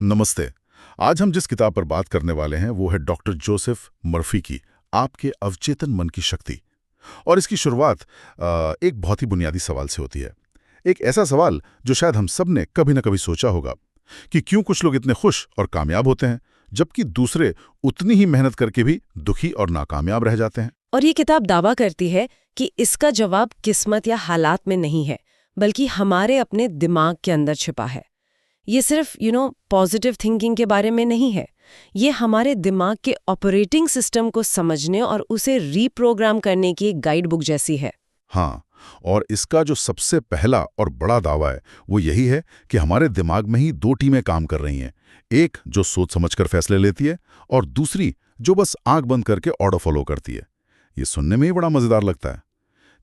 नमस्ते। आज हम जिस किताब पर बात करने वाले हैं वो है डॉक्टर जोसेफ मर्फी की आपके अवचेतन मन की शक्ति। और इसकी शुरुआत एक बहुत ही बुनियादी सवाल से होती है। एक ऐसा सवाल जो शायद हम सब ने कभी ना कभी सोचा होगा कि क्यों कुछ लोग इतने खुश और कामयाब होते हैं जबकि दूसरे उतनी ही मेहनत करके भी दुखी और नाकामयाब रह जाते हैं। और ये किताब दावा करती है कि इसका जवाब किस्मत या हालात में नहीं है, बल्कि हमारे अपने दिमाग के अंदर छिपा है। ये सिर्फ पॉजिटिव थिंकिंग के बारे में नहीं है। ये हमारे दिमाग के ऑपरेटिंग सिस्टम को समझने और उसे रीप्रोग्राम करने की एक गाइड बुक जैसी है। हाँ, और इसका जो सबसे पहला और बड़ा दावा है वो यही है कि हमारे दिमाग में ही दो टीमें काम कर रही हैं। एक जो सोच समझकर फैसले लेती है और दूसरी जो बस आंख बंद करके ऑर्डर फॉलो करती है। ये सुनने में ही बड़ा मजेदार लगता है।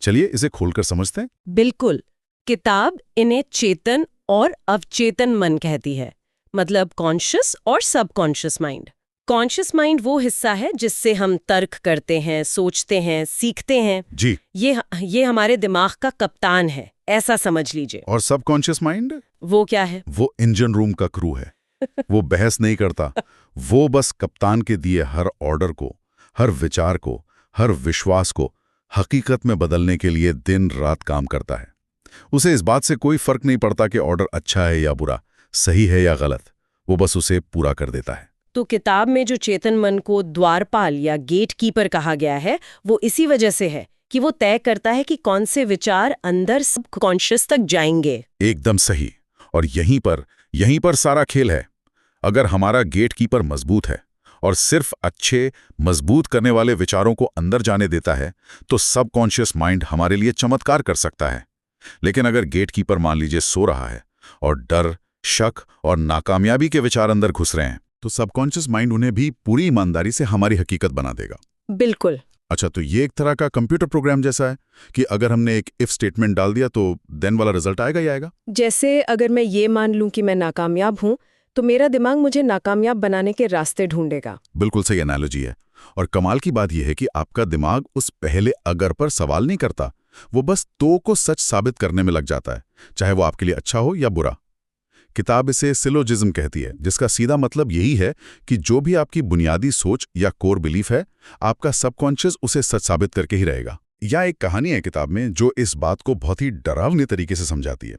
चलिए इसे खोलकर समझते हैं। बिल्कुल। किताब इन्हें चेतन और अवचेतन मन कहती है, मतलब कॉन्शियस और सबकॉन्शियस माइंड। कॉन्शियस माइंड वो हिस्सा है जिससे हम तर्क करते हैं, सोचते हैं, सीखते हैं। जी। ये हमारे दिमाग का कप्तान है, ऐसा समझ लीजिए। और सबकॉन्शियस माइंड? वो क्या है? वो इंजन रूम का क्रू है। वो बहस नहीं करता। वो बस कप्तान के दिए हर ऑर्डर को, हर विचार को, हर विश्वास को हकीकत में बदलने के लिए दिन रात काम करता है। उसे इस बात से कोई फर्क नहीं पड़ता कि ऑर्डर अच्छा है या बुरा, सही है या गलत। वो बस उसे पूरा कर देता है। तो किताब में जो चेतन मन को द्वारपाल या गेट कीपर कहा गया है, वो इसी वजह से है कि वो तय करता है कि कौन से विचार अंदर सबकॉन्शियस तक जाएंगे। एकदम सही। और यहीं पर सारा खेल है। अगर हमारा गेट कीपर मजबूत है और सिर्फ अच्छे मजबूत करने वाले विचारों को अंदर जाने देता है तो सबकॉन्शियस माइंड हमारे लिए चमत्कार कर सकता है। लेकिन अगर गेट कीपर मान लीजिए सो रहा है और डर, शक और नाकामयाबी के विचार अंदर घुस रहे हैं तो सबकॉन्शियस माइंड उन्हें भी पूरी ईमानदारी से हमारी हकीकत बना देगा। बिल्कुल। अच्छा, तो ये एक तरह का कंप्यूटर प्रोग्राम जैसा है कि अगर हमने एक इफ स्टेटमेंट डाल दिया तो देन वाला रिजल्ट आएगा ही आएगा। जैसे अगर मैं ये मान लूं कि मैं नाकामयाब हूं, तो मेरा दिमाग मुझे नाकामयाब बनाने के रास्ते ढूंढेगा। बिल्कुल सही एनालॉजी है। और कमाल की बात यह है कि आपका दिमाग उस पहले अगर पर सवाल नहीं करता, वो बस तो को सच साबित करने में लग जाता है, चाहे वो आपके लिए अच्छा हो या बुरा। किताब इसे सिलोजिज्म कहती है, जिसका सीधा मतलब यही है कि जो भी आपकी बुनियादी सोच या कोर बिलीफ है, आपका सबकॉन्शियस उसे सच साबित करके ही रहेगा। या एक कहानी है किताब में जो इस बात को बहुत ही डरावनी तरीके से समझाती है।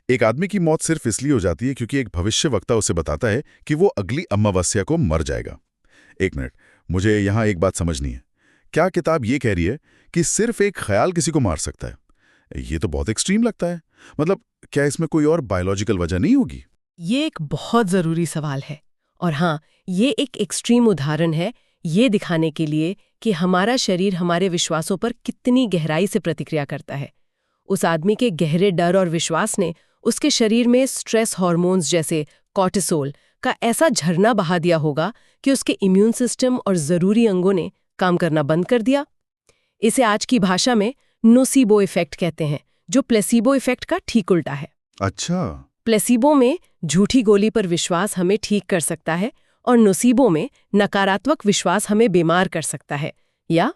एक आदमी की मौत सिर्फ इसलिए हो जाती है क्योंकि एक भविष्यवक्ता उसे बताता है कि वो अगली अमावस्या को मर जाएगा। एक मिनट, मुझे यहाँ एक बात समझनी है। क्या किताब ये कह रही है कि सिर्फ एक ख्याल किसी को मार सकता है? ये तो बहुत एक्सट्रीम लगता है। मतलब क्या इसमें कोई और बायोलॉजिकल वजह नहीं होगी? ये एक बहुत जरूरी सवाल है। और हाँ, ये एक एक्सट्रीम उदाहरण है, ये दिखाने के लिए कि हमारा शरीर हमारे विश्वासों पर कितनी गहराई से प्रतिक्रिया करता है। उस आदमी के गहरे डर और विश्वास ने उसके शरीर में स्ट्रेस हार्मोन्स जैसे कॉर्टिसोल का ऐसा झरना बहा दिया होगा कि उसके इम्यून सिस्टम और जरूरी अंगों ने काम करना बंद कर दिया। इसे आज की भाषा में नोसीबो इफेक्ट कहते हैं, जो प्लेसीबो इफेक्ट का ठीक उल्टा है। अच्छा। प्लेसीबो में झूठी गोली पर विश्वास हमें ठीक कर सकता है और नोसीबो में नकारात्मक विश्वास हमें बीमार कर सकता है, या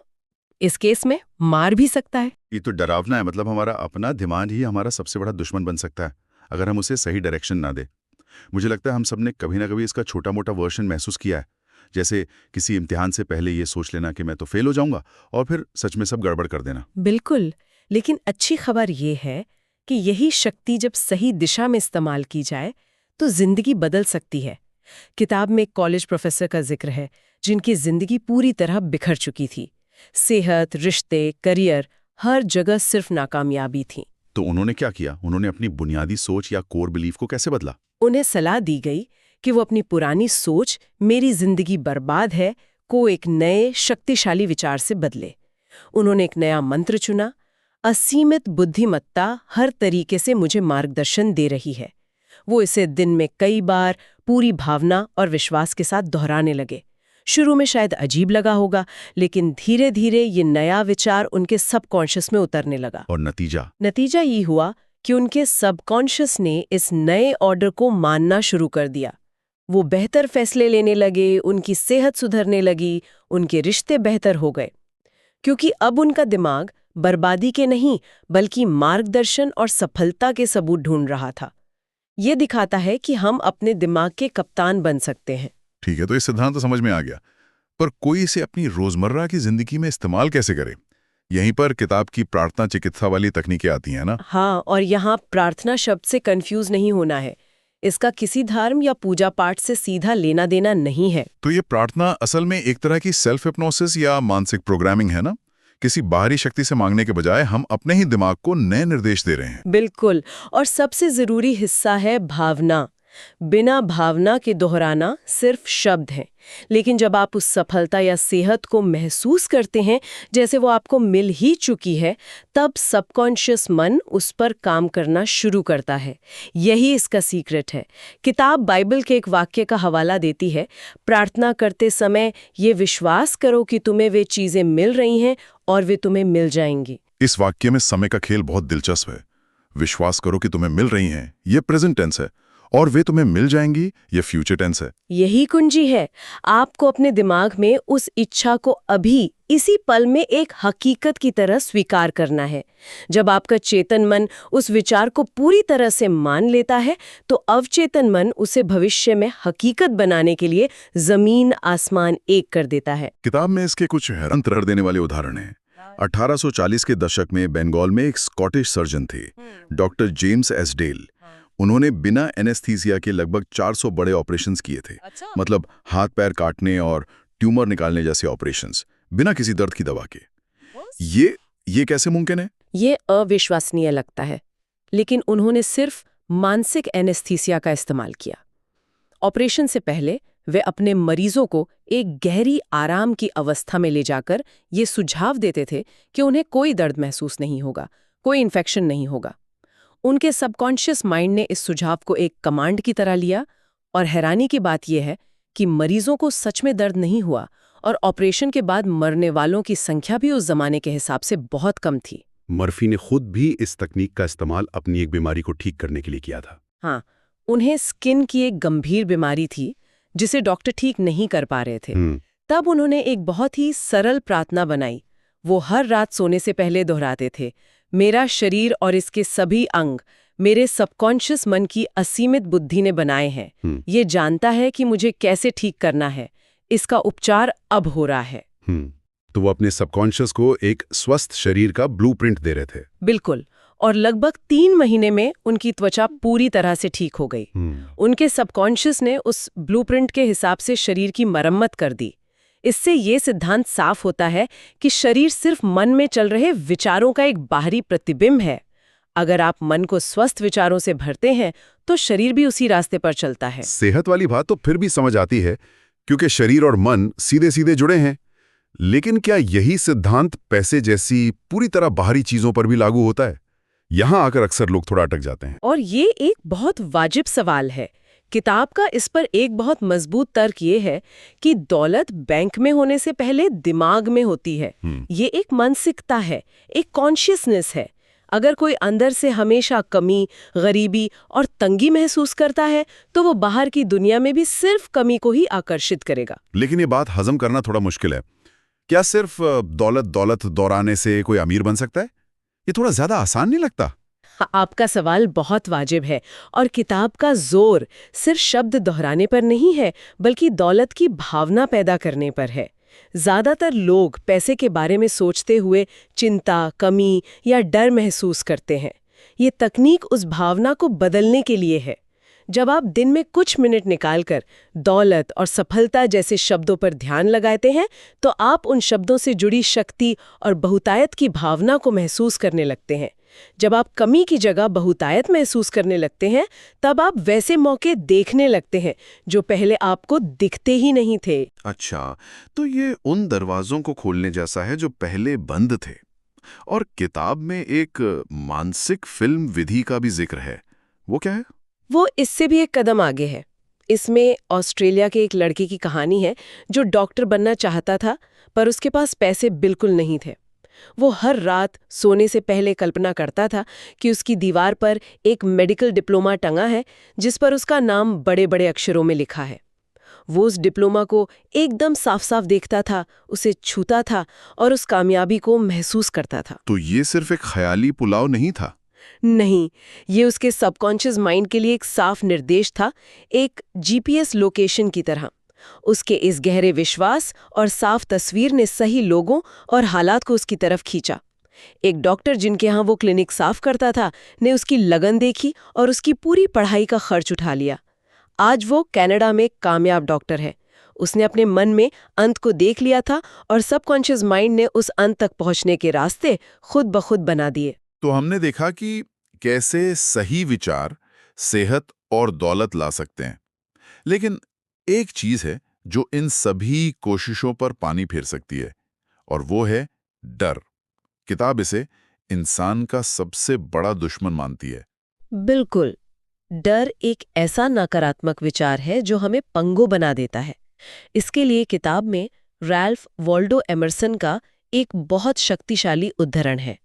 इस केस में मार भी सकता है। ये तो डरावना है। मतलब हमारा अपना दिमाग ही हमारा सबसे बड़ा दुश्मन बन सकता है अगर हम उसे सही डायरेक्शन ना दे। मुझे लगता है हम सब ने कभी ना कभी इसका छोटा मोटा वर्जन महसूस किया है। जैसे किसी इम्तिहान से पहले ये सोच लेना कि मैं तो फेल हो जाऊंगा और फिर सच में सब गड़बड़ कर देना। बिल्कुल। लेकिन अच्छी खबर ये है कि यही शक्ति जब सही दिशा में इस्तेमाल की जाए तो जिंदगी बदल सकती है। किताब में एक कॉलेज प्रोफेसर का जिक्र है जिनकी जिंदगी पूरी तरह बिखर चुकी थी। सेहत, रिश्ते, करियर, हर जगह सिर्फ नाकामयाबी थी। तो उन्होंने क्या किया? उन्होंने अपनी बुनियादी सोच या कोर बिलीफ को कैसे बदला? उन्हें सलाह दी गई कि वो अपनी पुरानी सोच मेरी जिंदगी बर्बाद है को एक नए शक्तिशाली विचार से बदले। उन्होंने एक नया मंत्र चुना, असीमित बुद्धिमत्ता हर तरीके से मुझे मार्गदर्शन दे रही है। वो इसे दिन में कई बार पूरी भावना और विश्वास के साथ दोहराने लगे। शुरू में शायद अजीब लगा होगा, लेकिन धीरे धीरे ये नया विचार उनके सबकॉन्शियस में उतरने लगा। और नतीजा ये हुआ कि उनके सबकॉन्शियस ने इस नए ऑर्डर को मानना शुरू कर दिया। वो बेहतर फैसले लेने लगे, उनकी सेहत सुधरने लगी, उनके रिश्ते बेहतर हो गए, क्योंकि अब उनका दिमाग बर्बादी के नहीं बल्कि मार्गदर्शन और सफलता के सबूत ढूंढ रहा था। ये दिखाता है कि हम अपने दिमाग के कप्तान बन सकते हैं। ठीक है, तो ये सिद्धांत तो समझ में आ गया, पर कोई इसे अपनी रोजमर्रा की जिंदगी में इस्तेमाल कैसे करे? यहीं पर किताब की प्रार्थना चिकित्सा वाली तकनीकें आती हैं ना? हाँ, और यहाँ प्रार्थना शब्द से कंफ्यूज नहीं होना है। इसका किसी धर्म या पूजा पाठ से सीधा लेना देना नहीं है। तो ये प्रार्थना असल में एक तरह की सेल्फ हिप्नोसिस या मानसिक प्रोग्रामिंग है ना? किसी बाहरी शक्ति से मांगने के बजाय हम अपने ही दिमाग को नए निर्देश दे रहे हैं। बिल्कुल। और सबसे जरूरी हिस्सा है भावना। बिना भावना के दोहराना सिर्फ शब्द है, लेकिन जब आप उस सफलता या सेहत को महसूस करते हैं जैसे वो आपको मिल ही चुकी है, तब सबकॉन्शियस मन उस पर काम करना शुरू करता है। यही इसका सीक्रेट है। किताब बाइबल के एक वाक्य का हवाला देती है, प्रार्थना करते समय ये विश्वास करो कि तुम्हें वे चीजें मिल रही हैं और वे तुम्हें मिल जाएंगी। इस वाक्य में समय का खेल बहुत दिलचस्प है। विश्वास करो कि तुम्हें मिल रही हैं, ये प्रेजेंट टेंस है, और वे तुम्हें मिल जाएंगी, ये फ्यूचर टेंस है। यही कुंजी है। आपको अपने दिमाग में उस इच्छा को अभी इसी पल में एक हकीकत की तरह स्वीकार करना है। जब आपका चेतन मन उस विचार को पूरी तरह से मान लेता है, तो अवचेतन मन उसे भविष्य में हकीकत बनाने के लिए जमीन आसमान एक कर देता है। किताब में इसके कुछ हैरान कर देने वाले उदाहरण हैं। 1840 के दशक में बंगाल में एक स्कॉटिश सर्जन थे, डॉक्टर जेम्स एस डेल। उन्होंने बिना एनेस्थीसिया के लगभग 400 बड़े ऑपरेशंस किए थे। मतलब हाथ पैर काटने और ट्यूमर निकालने जैसे ऑपरेशंस, बिना किसी दर्द की दवा के। ये कैसे मुमकिन है? ये अविश्वसनीय लगता है, लेकिन उन्होंने सिर्फ मानसिक एनेस्थीसिया का इस्तेमाल किया। ऑपरेशन से पहले वे अपने मरीजों को एक गहरी आराम की अवस्था में ले जाकर ये सुझाव देते थे कि उन्हें कोई दर्द महसूस नहीं होगा, कोई इन्फेक्शन नहीं होगा। उनके सबकॉन्शियस माइंड ने इस सुझाव को एक कमांड की तरह लिया, और हैरानी की बात यह है कि मरीजों को सच में दर्द नहीं हुआ, और ऑपरेशन के बाद मरने वालों की संख्या भी उस जमाने के हिसाब से बहुत कम थी। मर्फी ने खुद भी इस तकनीक का इस्तेमाल अपनी एक बीमारी को ठीक करने के लिए किया था। हाँ, उन्हें स्किन की एक गंभीर बीमारी थी जिसे डॉक्टर ठीक नहीं कर पा रहे थे। तब उन्होंने एक बहुत ही सरल प्रार्थना बनाई। वो हर रात सोने से पहले दोहराते थे, मेरा शरीर और इसके सभी अंग मेरे सबकॉन्शियस मन की असीमित बुद्धि ने बनाए हैं। ये जानता है कि मुझे कैसे ठीक करना है। इसका उपचार अब हो रहा है। तो वो अपने सबकॉन्शियस को एक स्वस्थ शरीर का ब्लूप्रिंट दे रहे थे। बिल्कुल। और लगभग 3 महीने में उनकी त्वचा पूरी तरह से ठीक हो गई। उनके सबकॉन्शियस ने उस ब्लूप्रिंट के हिसाब से शरीर की मरम्मत कर दी। इससे ये सिद्धांत साफ होता है कि शरीर सिर्फ मन में चल रहे विचारों का एक बाहरी प्रतिबिंब है। अगर आप मन को स्वस्थ विचारों से भरते हैं, तो शरीर भी उसी रास्ते पर चलता है। सेहत वाली बात तो फिर भी समझ आती है, क्योंकि शरीर और मन सीधे सीधे जुड़े हैं। लेकिन क्या यही सिद्धांत पैसे जैसी पूरी तरह बाहरी चीजों पर भी लागू होता है? यहां आकर अक्सर लोग थोड़ा अटक जाते हैं। और ये एक बहुत वाजिब सवाल है। किताब का इस पर एक बहुत मजबूत तर्क ये है कि दौलत बैंक में होने से पहले दिमाग में होती है। ये एक मानसिकता है, एक कॉन्शियसनेस है। अगर कोई अंदर से हमेशा कमी, गरीबी और तंगी महसूस करता है, तो वो बाहर की दुनिया में भी सिर्फ कमी को ही आकर्षित करेगा। लेकिन ये बात हजम करना थोड़ा मुश्किल है। क्या सिर्फ दौलत दौड़ाने से कोई अमीर बन सकता है? ये थोड़ा ज्यादा आसान नहीं लगता? आपका सवाल बहुत वाजिब है, और किताब का जोर सिर्फ शब्द दोहराने पर नहीं है, बल्कि दौलत की भावना पैदा करने पर है। ज्यादातर लोग पैसे के बारे में सोचते हुए चिंता, कमी या डर महसूस करते हैं। ये तकनीक उस भावना को बदलने के लिए है। जब आप दिन में कुछ मिनट निकालकर दौलत और सफलता जैसे शब्दों पर ध्यान लगाते हैं, तो आप उन शब्दों से जुड़ी शक्ति और बहुतायत की भावना को महसूस करने लगते हैं। जब आप कमी की जगह बहुतायत महसूस करने लगते हैं, तब आप वैसे मौके देखने लगते हैं जो पहले आपको दिखते ही नहीं थे। अच्छा, तो ये उन दरवाजों को खोलने जैसा है जो पहले बंद थे। और किताब में एक मानसिक फिल्म विधि का भी जिक्र है, वो क्या है? वो इससे भी एक कदम आगे है। इसमें ऑस्ट्रेलिया के एक लड़के की कहानी है जो डॉक्टर बनना चाहता था, पर उसके पास पैसे बिल्कुल नहीं थे। वो हर रात सोने से पहले कल्पना करता था कि उसकी दीवार पर एक मेडिकल डिप्लोमा टंगा है जिस पर उसका नाम बड़े बड़े अक्षरों में लिखा है। वो उस डिप्लोमा को एकदम साफ साफ देखता था, उसे छूता था और उस कामयाबी को महसूस करता था। तो ये सिर्फ एक ख्याली पुलाव नहीं था? नहीं, ये उसके सबकॉन्शियस माइंड के लिए एक साफ निर्देश था, एक जीपीएस लोकेशन की तरह। उसके इस गहरे विश्वास और साफ तस्वीर ने सही लोगों और हालात को उसकी तरफ खींचा। एक डॉक्टर जिनके यहाँ वो क्लिनिक साफ करता था ने उसकी लगन देखी और उसकी पूरी पढ़ाई का खर्च उठा लिया। आज वो कनाडा में कामयाब डॉक्टर है। उसने अपने मन में अंत को देख लिया था और सबकॉन्शियस माइंड ने उस अंत तक पहुंचने के रास्ते खुद ब खुद बना दिए। तो हमने देखा कि कैसे सही विचार सेहत और दौलत ला सकते हैं। लेकिन एक चीज है जो इन सभी कोशिशों पर पानी फेर सकती है, और वो है डर। किताब इसे इंसान का सबसे बड़ा दुश्मन मानती है। बिल्कुल। डर एक ऐसा नकारात्मक विचार है जो हमें पंगु बना देता है। इसके लिए किताब में रैल्फ वॉल्डो एमर्सन का एक बहुत शक्तिशाली उद्धरण है।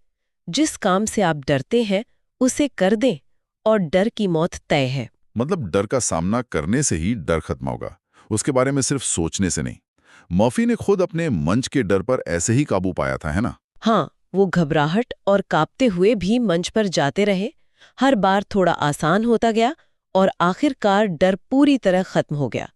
जिस काम से आप डरते हैं उसे कर दें और डर की मौत तय है। मतलब डर का सामना करने से ही डर खत्म होगा, उसके बारे में सिर्फ सोचने से नहीं। मर्फी ने खुद अपने मंच के डर पर ऐसे ही काबू पाया था, है ना? हाँ, वो घबराहट और कांपते हुए भी मंच पर जाते रहे। हर बार थोड़ा आसान होता गया और आखिरकार डर पूरी तरह खत्म हो गया।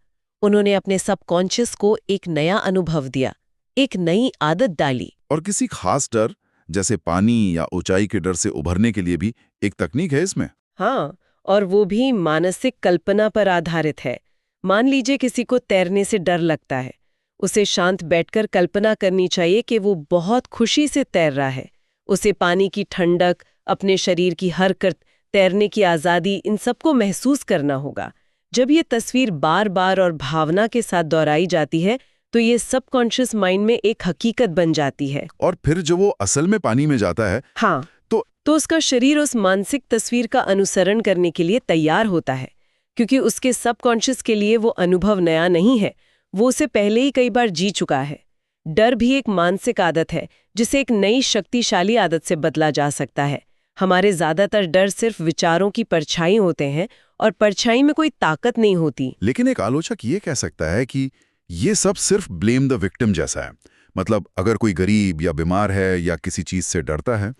उन्होंने अपने सबकॉन्शियस को एक नया अनुभव दिया, एक नई आदत डाली। और किसी खास डर जैसे पानी या ऊंचाई के डर से उभरने के लिए भी एक तकनीक है इसमें। हाँ, और वो भी मानसिक कल्पना पर आधारित है। मान लीजिए किसी को तैरने से डर लगता है, उसे शांत बैठकर कल्पना करनी चाहिए कि वो बहुत खुशी से तैर रहा है। उसे पानी की ठंडक, अपने शरीर की हरकत, तैरने की आज़ादी, इन सबको महसूस करना होगा। जब ये तस्वीर बार बार और भावना के साथ दोहराई जाती है तो ये सबकॉन्शियस माइंड में एक हकीकत बन जाती है। और फिर जब वो असल में पानी में जाता है, हाँ, तो उसका शरीर उस मानसिक तस्वीर का अनुसरण करने के लिए तैयार होता है, क्योंकि उसके सबकॉन्शियस के लिए वो अनुभव नया नहीं है, वो उसे पहले ही कई बार जी चुका है। डर भी एक मानसिक आदत है जिसे एक नई शक्तिशाली आदत से बदला जा सकता है। हमारे ज्यादातर डर सिर्फ विचारों की परछाई होते हैं और परछाई में कोई ताकत नहीं होती। लेकिन एक आलोचक ये कह सकता है कि ये सब सिर्फ ब्लेम द विक्टिम जैसा है। मतलब अगर कोई गरीब या बीमार है या किसी चीज से डरता है,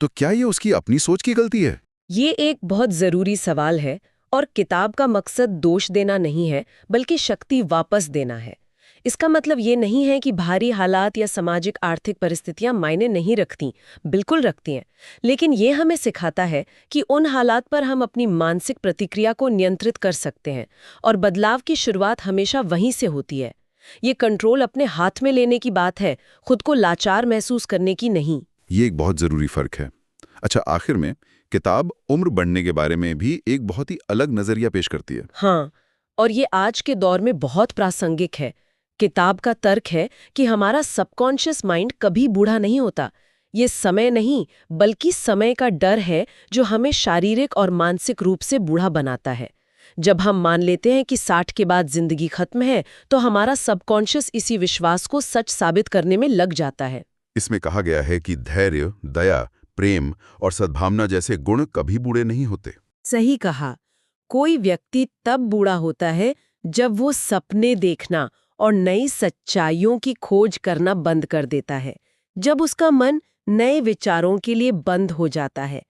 तो क्या ये उसकी अपनी सोच की गलती है? ये एक बहुत जरूरी सवाल है और किताब का मकसद दोष देना नहीं है, बल्कि शक्ति वापस देना है। इसका मतलब ये नहीं है कि भारी हालात या सामाजिक आर्थिक परिस्थितियां मायने नहीं रखती, बिल्कुल रखती हैं। लेकिन ये हमें सिखाता है कि उन हालात पर हम अपनी मानसिक प्रतिक्रिया को नियंत्रित कर सकते हैं और बदलाव की शुरुआत हमेशा वहीं से होती है। ये कंट्रोल अपने हाथ में लेने की बात है, खुद को लाचार महसूस करने की नहीं। ये एक बहुत जरूरी फर्क है। अच्छा, आखिर में किताब उम्र बढ़ने के बारे में भी एक बहुत ही अलग नजरिया पेश करती है। हाँ, और ये आज के दौर में बहुत प्रासंगिक है। किताब का तर्क है कि हमारा सबकॉन्शियस माइंड कभी बूढ़ा नहीं होता। ये समय नहीं, बल्कि समय का डर है जो हमें शारीरिक और मानसिक रूप से बूढ़ा बनाता है। जब हम मान लेते हैं कि 60 के बाद जिंदगी खत्म है, तो हमारा सबकॉन्शियस इसी विश्वास को सच साबित करने में लग जाता है। इसमें कहा गया है कि धैर्य, दया, प्रेम और सद्भावना जैसे गुण कभी बूढ़े नहीं होते। सही कहा। कोई व्यक्ति तब बूढ़ा होता है जब वो सपने देखना और नई सच्चाइयों की खोज करना बंद कर देता है, जब उसका मन नए विचारों के लिए बंद हो जाता है।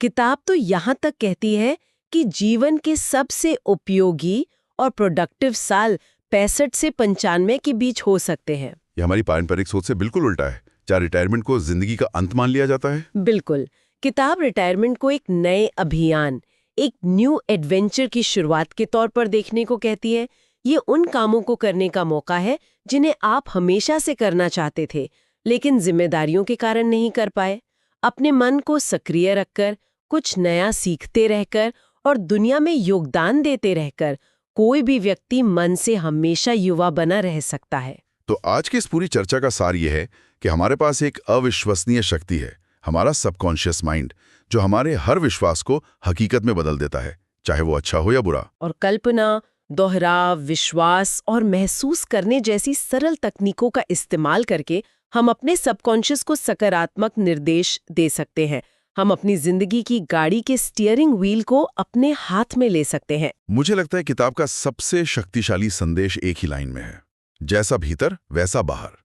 किताब तो यहाँ तक कहती है कि जीवन के सबसे उपयोगी और प्रोडक्टिव साल 65 से 95 के बीच हो सकते हैं। ये हमारी पारंपरिक सोच से बिल्कुल उल्टा है। क्या रिटायरमेंट को जिंदगी का अंत मान लिया जाता है? बिल्कुल। किताब रिटायरमेंट को एक नए अभियान, एक न्यू एडवेंचर की शुरुआत के तौर पर देखने को कहती है। ये उन कामों को करने का मौका है जिन्हें आप हमेशा से करना चाहते थे, लेकिन जिम्मेदारियों के कारण नहीं कर पाए। अपने मन को सक्रिय रखकर, कुछ नया सीखते रहकर और दुनिया में योगदान देते रहकर कोई भी व्यक्ति मन से हमेशा युवा बना रह सकता है। तो आज की इस पूरी चर्चा का सार ये है कि हमारे पास एक अविश्वसनीय शक्ति है, हमारा सबकॉन्शियस माइंड, जो हमारे हर विश्वास को हकीकत में बदल देता है, चाहे वो अच्छा हो या बुरा। और कल्पना, दोहराव, विश्वास और महसूस करने जैसी सरल तकनीकों का इस्तेमाल करके हम अपने सबकॉन्शियस को सकारात्मक निर्देश दे सकते हैं। हम अपनी जिंदगी की गाड़ी के स्टीयरिंग व्हील को अपने हाथ में ले सकते हैं। मुझे लगता है किताब का सबसे शक्तिशाली संदेश एक ही लाइन में है, जैसा भीतर वैसा बाहर।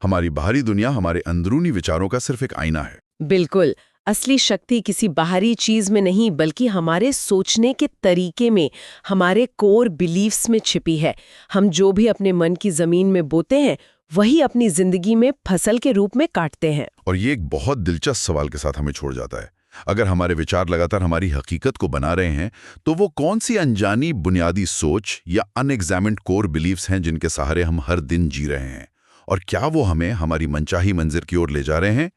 हमारी बाहरी दुनिया हमारे अंदरूनी विचारों का सिर्फ एक आईना है। बिल्कुल। असली शक्ति किसी बाहरी चीज में नहीं बल्कि हमारे सोचने के तरीके में, हमारे कोर बिलीफ्स में छिपी है। हम जो भी अपने मन की जमीन में बोते हैं वही अपनी जिंदगी में फसल के रूप में काटते हैं। और ये एक बहुत दिलचस्प सवाल के साथ हमें छोड़ जाता है। अगर हमारे विचार लगातार हमारी हकीकत को बना रहे हैं तो वो कौन सी अनजानी बुनियादी सोच या अनएग्जामिन्ड कोर बिलीफ्स हैं जिनके सहारे हम हर दिन जी रहे हैं, और क्या वो हमें हमारी मनचाही मंजिल की ओर ले जा रहे हैं